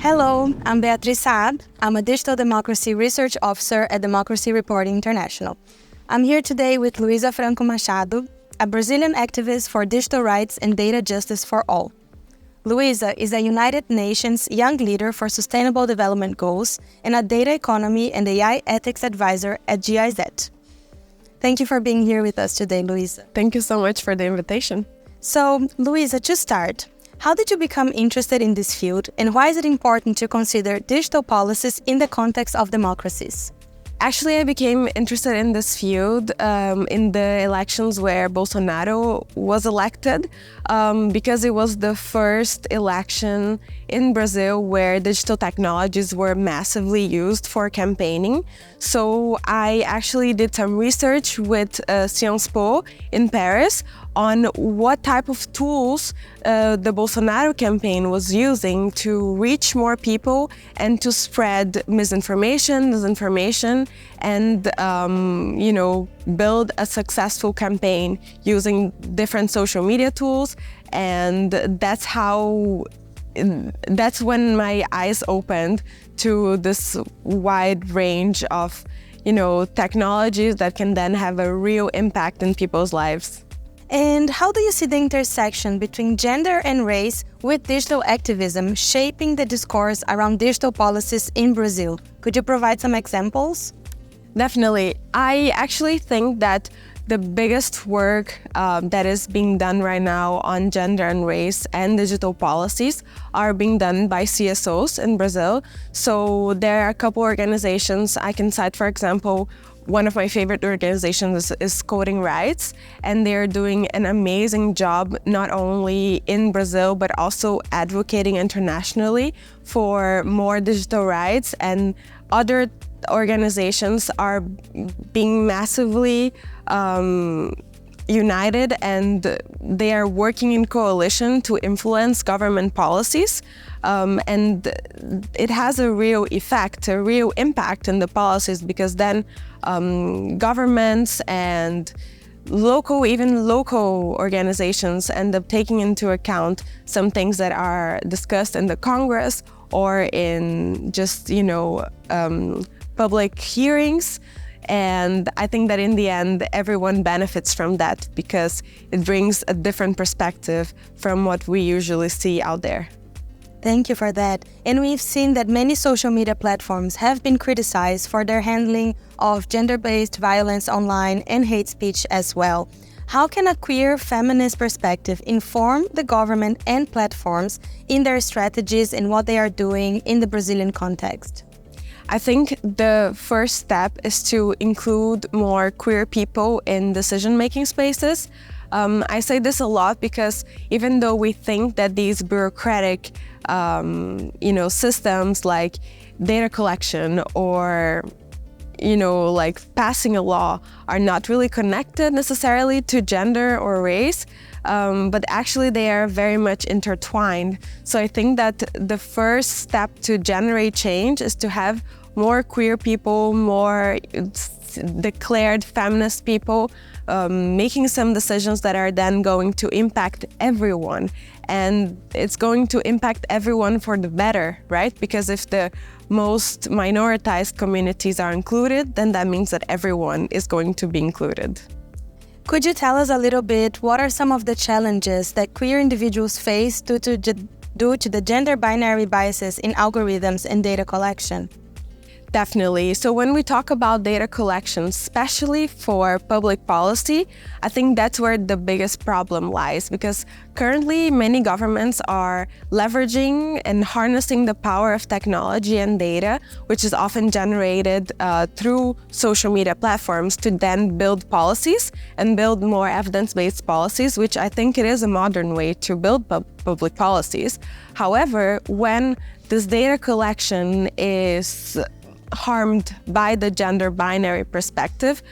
Hello, I'm Beatriz Saab. I'm a Digital Democracy Research Officer at Democracy Reporting International. I'm here today with Luísa Franco Machado, a Brazilian activist for digital rights and data justice for all. Luísa is a United Nations Young Leader for Sustainable Development Goals and a data economy and AI ethics advisor at GIZ. Thank you for being here with us today, Luísa. Thank you so much for the invitation. So, Luísa, to start, how did you become interested in this field, and why is it important to consider digital policies in the context of democracies? Actually, I became interested in this field in the elections where Bolsonaro was elected because it was the first election in Brazil where digital technologies were massively used for campaigning. So I actually did some research with Sciences Po in Paris on what type of tools the Bolsonaro campaign was using to reach more people and to spread misinformation, disinformation, and build a successful campaign using different social media tools. And that's when my eyes opened to this wide range of technologies that can then have a real impact in people's lives. And how do you see the intersection between gender and race with digital activism shaping the discourse around digital policies in Brazil? Could you provide some examples? Definitely. I actually think that the biggest work that is being done right now on gender and race and digital policies are being done by CSOs in Brazil. So there are a couple organizations I can cite, for example. One of my favorite organizations is Coding Rights, and they're doing an amazing job not only in Brazil but also advocating internationally for more digital rights, and other organizations are being massively united, and they are working in coalition to influence government policies. And it has a real effect, a real impact in the policies, because then governments and local organizations end up taking into account some things that are discussed in the Congress or in just, public hearings. And I think that in the end, everyone benefits from that because it brings a different perspective from what we usually see out there. Thank you for that. And we've seen that many social media platforms have been criticized for their handling of gender-based violence online and hate speech as well. How can a queer feminist perspective inform the government and platforms in their strategies and what they are doing in the Brazilian context? I think the first step is to include more queer people in decision-making spaces. I say this a lot because even though we think that these bureaucratic, systems like data collection or, like passing a law are not really connected necessarily to gender or race, but actually they are very much intertwined. So I think that the first step to generate change is to have more queer people, more declared feminist people, making some decisions that are then going to impact everyone. And it's going to impact everyone for the better, right? Because if the most minoritized communities are included, then that means that everyone is going to be included. Could you tell us a little bit what are some of the challenges that queer individuals face due to the gender binary biases in algorithms and data collection? Definitely. So when we talk about data collection, especially for public policy, I think that's where the biggest problem lies, because currently many governments are leveraging and harnessing the power of technology and data, which is often generated through social media platforms, to then build policies and build more evidence-based policies, which I think it is a modern way to build public policies. However, when this data collection is harmed by the gender binary perspective,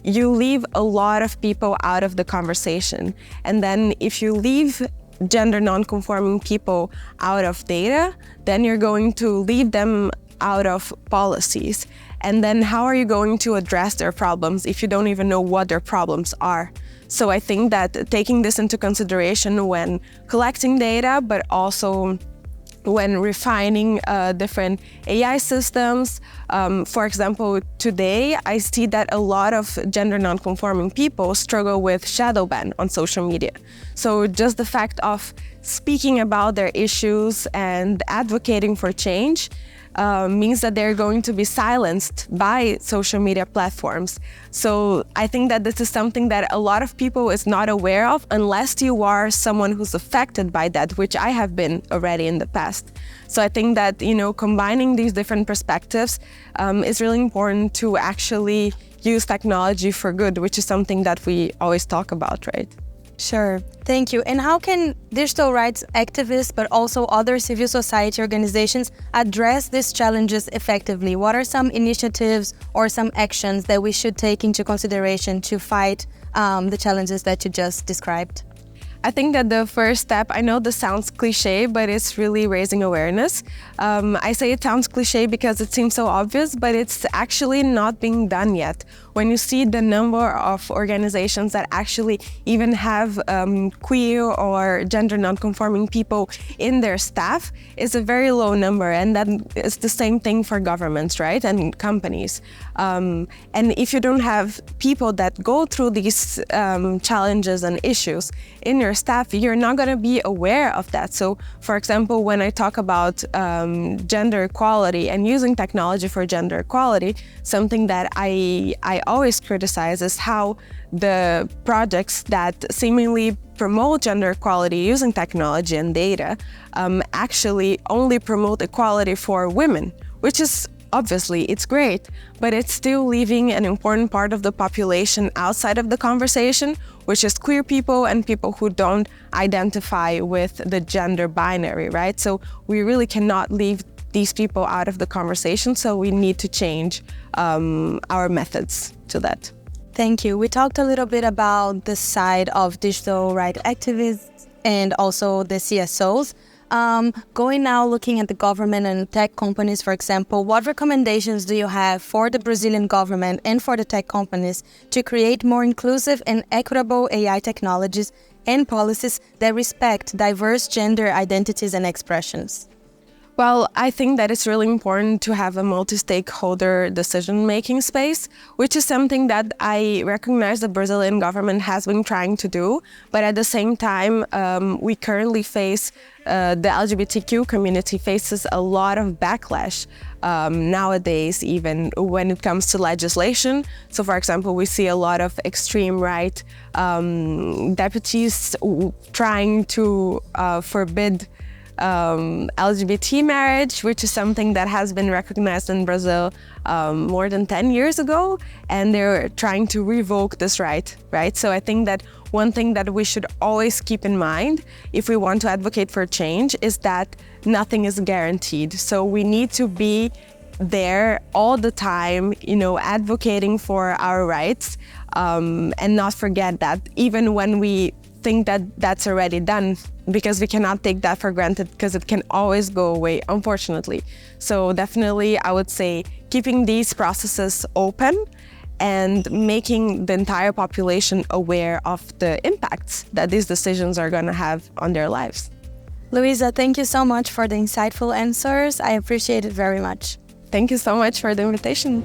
you leave a lot of people out of the conversation. And then if you leave gender non-conforming people out of data, then you're going to leave them out of policies. And then how are you going to address their problems if you don't even know what their problems are? So I think that taking this into consideration when collecting data, but also when refining different AI systems. For example, today I see that a lot of gender non-conforming people struggle with shadow ban on social media. So just the fact of speaking about their issues and advocating for change means that they're going to be silenced by social media platforms. So I think that this is something that a lot of people is not aware of unless you are someone who's affected by that, which I have been already in the past. So I think that, combining these different perspectives is really important to actually use technology for good, which is something that we always talk about, right? Sure, thank you. And how can digital rights activists, but also other civil society organizations, address these challenges effectively? What are some initiatives or some actions that we should take into consideration to fight the challenges that you just described? I think that the first step, I know this sounds cliche, but it's really raising awareness. I say it sounds cliche because it seems so obvious, but it's actually not being done yet. When you see the number of organizations that actually even have queer or gender non-conforming people in their staff, it's a very low number, and that is the same thing for governments, right, and companies. And if you don't have people that go through these challenges and issues in your staff, you're not going to be aware of that. So, for example, when I talk about gender equality and using technology for gender equality, something that I always criticize is how the projects that seemingly promote gender equality using technology and data actually only promote equality for women, which is obviously it's great, but it's still leaving an important part of the population outside of the conversation, which is queer people and people who don't identify with the gender binary, right? So we really cannot leave these people out of the conversation, so we need to change our methods to that. Thank you. We talked a little bit about the side of digital rights activists and also the CSOs. Going now looking at the government and tech companies, for example, what recommendations do you have for the Brazilian government and for the tech companies to create more inclusive and equitable AI technologies and policies that respect diverse gender identities and expressions? Well, I think that it's really important to have a multi-stakeholder decision-making space, which is something that I recognize the Brazilian government has been trying to do. But at the same time, we currently face, the LGBTQ community faces a lot of backlash nowadays, even when it comes to legislation. So, for example, we see a lot of extreme right deputies trying to forbid LGBT marriage, which is something that has been recognized in Brazil more than 10 years ago, and they're trying to revoke this right? So I think that one thing that we should always keep in mind if we want to advocate for change is that nothing is guaranteed. So we need to be there all the time, advocating for our rights, and not forget that even when we think that that's already done, because we cannot take that for granted because it can always go away, unfortunately. So definitely, I would say keeping these processes open and making the entire population aware of the impacts that these decisions are going to have on their lives. Luísa, thank you so much for the insightful answers. I appreciate it very much. Thank you so much for the invitation.